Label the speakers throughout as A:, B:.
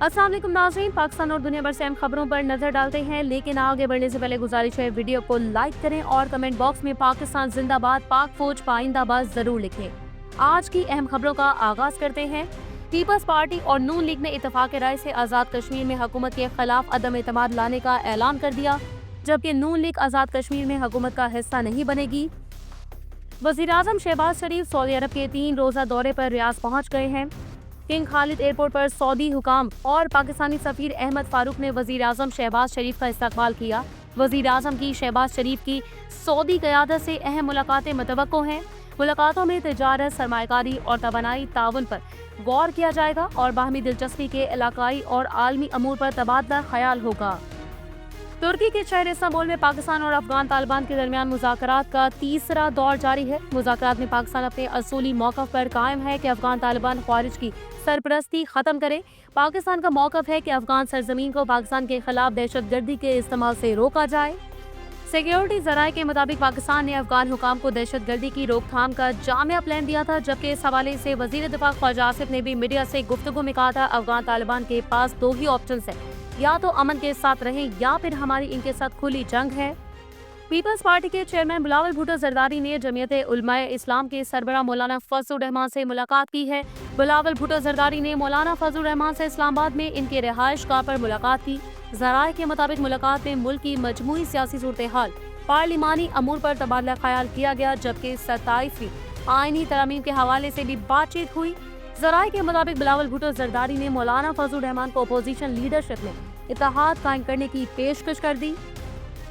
A: अस्सलाम वालेकुम नाज़रीन, पाकिस्तान और दुनिया भर से अहम खबरों पर नजर डालते हैं, लेकिन आगे बढ़ने से पहले गुजारिश है वीडियो को लाइक करें और कमेंट बॉक्स में पाकिस्तान जिंदाबाद, पाक फौज पाइंदाबाद जरूर लिखें। आज की अहम खबरों का आगाज करते हैं। पीपल्स पार्टी और नून लीग ने इत्तेफाक राय से आज़ाद कश्मीर में हुकूमत के खिलाफ अदम एतमाद लाने का ऐलान कर दिया, जबकि नून लीग आज़ाद कश्मीर में हुकूमत का हिस्सा नहीं बनेगी। वज़ीर-ए-आज़म शहबाज शरीफ सऊदी अरब के 3 रोज़ा दौरे पर रियाद पहुंच गए हैं। किंग खालिद एयरपोर्ट पर सऊदी हुकाम और पाकिस्तानी सफीर अहमद फारूक ने वज़ीर-ए-आज़म शहबाज शरीफ का इस्तकबाल किया। वज़ीर-ए-आज़म की शहबाज शरीफ की सऊदी क़यादत से अहम मुलाकातें मुतवक्को हैं। मुलाकातों में तिजारत, सरमायाकारी और तवानाई ताउन पर गौर किया जाएगा और बाहमी दिलचस्पी के इलाकाई और आलमी अमूर पर तबादला ख्याल होगा। तुर्की के शहर इस्तांबुल में पाकिस्तान और अफगान तालिबान के दरमियान मुज़ाकरात का तीसरा दौर जारी है। मुज़ाकरात में पाकिस्तान अपने असूली मौक़िफ़ पर कायम है कि अफगान तालिबान ख़वारिज की सरपरस्ती ख़त्म करे। पाकिस्तान का मौक़िफ़ है कि अफगान सरजमीन को पाकिस्तान के खिलाफ दहशतगर्दी के इस्तेमाल से रोका जाए। सिक्योरिटी ज़राए के मुताबिक पाकिस्तान ने अफगान हुकाम को दहशतगर्दी की रोकथाम का जामिया प्लान दिया था, जबकि इस हवाले से वज़ीर दिफ़ा ख्वाजा आसिफ ने भी मीडिया से गुफ्तगू में कहा था, अफगान तालिबान के पास 2 ही ऑप्शन है, या तो अमन के साथ रहें या फिर हमारी इनके साथ खुली जंग है। पीपल्स पार्टी के चेयरमैन बिलावल भुट्टो जरदारी ने जमीयत उलमाए इस्लाम के सरबराह मौलाना फजलुर रहमान से मुलाकात की है। बिलावल भुट्टो जरदारी ने मौलाना फजलुर रहमान से इस्लामाबाद में इनके रिहाइशगाह पर मुलाकात की। ज़राए के मुताबिक मुलाकात में मुल्क की मजमूई सियासी सूरत हाल, पार्लिमानी अमूर पर तबादला ख्याल किया गया, जबकि 27वीं आईनी तरमीम के हवाले से भी बातचीत हुई। ज़राए के मुताबिक बिलावल भुट्टो जरदारी ने मौलाना फजलुर रहमान को अपोजिशन लीडरशिप में इत्तेहाद कायम करने की पेशकश कर दी।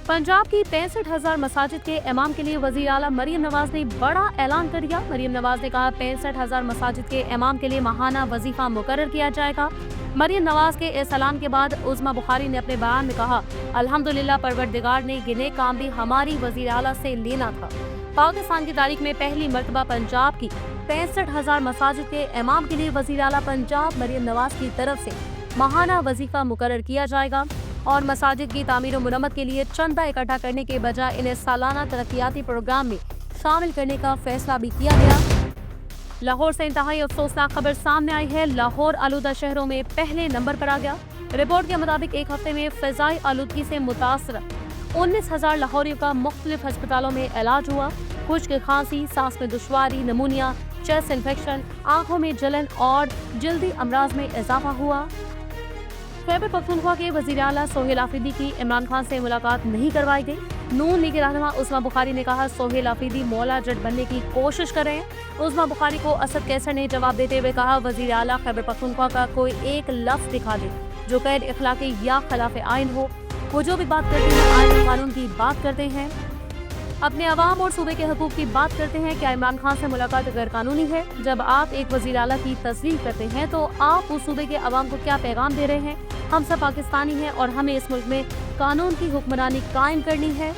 A: पंजाब की 65,000 मसाजिद के इमाम के लिए वज़ीर आला मरियम नवाज ने बड़ा ऐलान कर दिया। मरियम नवाज ने कहा, 65,000 मसाजिद के इमाम के लिए माहाना वजीफा मुकर्रर किया जाएगा। मरियम नवाज के इस ऐलान के बाद उज़्मा बुखारी ने अपने बयान में कहा, अल्हम्दुलिल्लाह परवरदिगार ने गिने काम भी हमारी वज़ीर आला से लेना था। पाकिस्तान की तारीख में पहली मरतबा पंजाब की 65,000 मसाजिद के इमाम के लिए वज़ीर आला पंजाब मरियम नवाज की तरफ से माहाना वजीफा मुकर्रर किया जाएगा और मसाजिद की तामीर और मुरम्मत के लिए चंदा इकट्ठा करने के बजाय इन्हें सालाना तरक्याती प्रोग्राम में शामिल करने का फैसला भी किया गया। लाहौर से इंतहाई अफसोसनाक खबर सामने आई है। लाहौर आलूदा शहरों में पहले नंबर पर आ गया। रिपोर्ट के मुताबिक एक हफ्ते में फ़िज़ाई आलूदगी से मुतासर 19,000 लाहौरियों का मुख्तलिफ अस्पतालों में इलाज हुआ। खुश्क खांसी, सांस में दुश्वारी, नमूनिया, चेस्ट इन्फेक्शन, आंखों में जलन और जल्दी अमराज में इजाफा हुआ। खैबर पख्तूनख्वा के वज़ीर आला सोहेल आफरीदी की इमरान खान से मुलाकात नहीं करवाई गई। नून लीग रहनुमा उस्मा बुखारी ने कहा, सोहेल आफरीदी मौला जट बनने की कोशिश कर रहे हैं। उस्मा बुखारी को असद कैसर ने जवाब देते हुए कहा, वज़ीर आला खैबर पख्तूनख्वा का कोई एक लफ्ज़ दिखा दे जो गैर इखलाकी या खिलाफ आइन हो। वो जो भी बात करते हैं आइन और कानून की बात करते हैं, अपने अवाम और सूबे के हकूक की बात करते हैं। क्या इमरान खान से मुलाकात गैर कानूनी है? जब आप एक वज़ीर आला की तस्दीक करते हैं तो आप उस सूबे के अवाम को क्या पैगाम दे रहे हैं? हम सब पाकिस्तानी हैं और हमें इस मुल्क में कानून की हुक्मरानी कायम करनी है।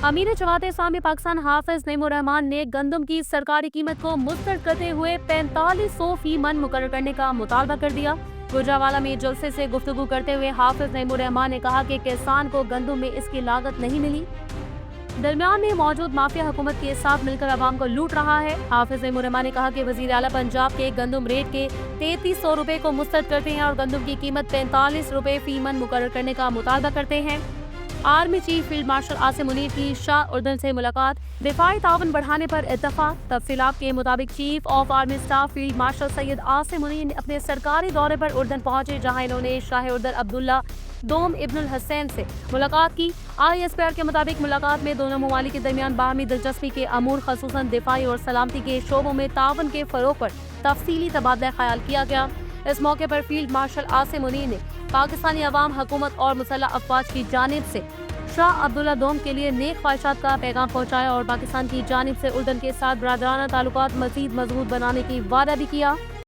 A: अमीर जमात इस्लामी पाकिस्तान हाफिज नईमुर रहमान ने गंदम की सरकारी कीमत को मुस्तरद करते हुए 4500 फी मन मुकर्रर करने का मुतालबा कर दिया। गुजरावाला में जलसे से गुफ्तगू करते हुए हाफिज नईमुर रहमान ने कहा कि किसान को गंदम में इसकी लागत नहीं मिली। दरमियान में मौजूद माफिया हुकूमत के साथ मिलकर अवाम को लूट रहा है। हाफिज नईमुर रहमान ने कहा कि वज़ीर आला पंजाब के गंदम रेट के 3300 रुपए को मुस्तरद करते हैं और गंदम की कीमत 45 रुपए फी मन मुकर्रर करने का मुतालबा करते हैं। Army chief field marshal Asim Munir की शाह उर्दन से मुलाकात, दिफाई ताउन बढ़ाने पर इत्तफाक। तफसीलात के मुताबिक chief of army staff field marshal Syed Asim Munir अपने सरकारी दौरे पर उर्दन पहुंचे, जहां इन्होंने शाह उर्दन अब्दुल्ला दोम इब्नुल हसैन से मुलाकात की। ISPR के मुताबिक मुलाकात में दोनों ममालिक के दरमियान बाहमी दिलचस्पी के अमूर, खसूसन दिफाई और सलामती के शोबों में ताउन के फरोग पर तफसीली तबादला ख्याल किया गया। इस मौके पर फील्ड मार्शल आसिम मुनीर ने पाकिस्तानी अवाम, हुकूमत और मुसल्लह अफवाज की जानिब से शाह अब्दुल्ला दोम के लिए नेक ख्वाहिशात का पैगाम पहुँचाया और पाकिस्तान की जानिब से उर्दन के साथ बरादराना ताल्लुकात मज़ीद मजबूत बनाने की वादा भी किया।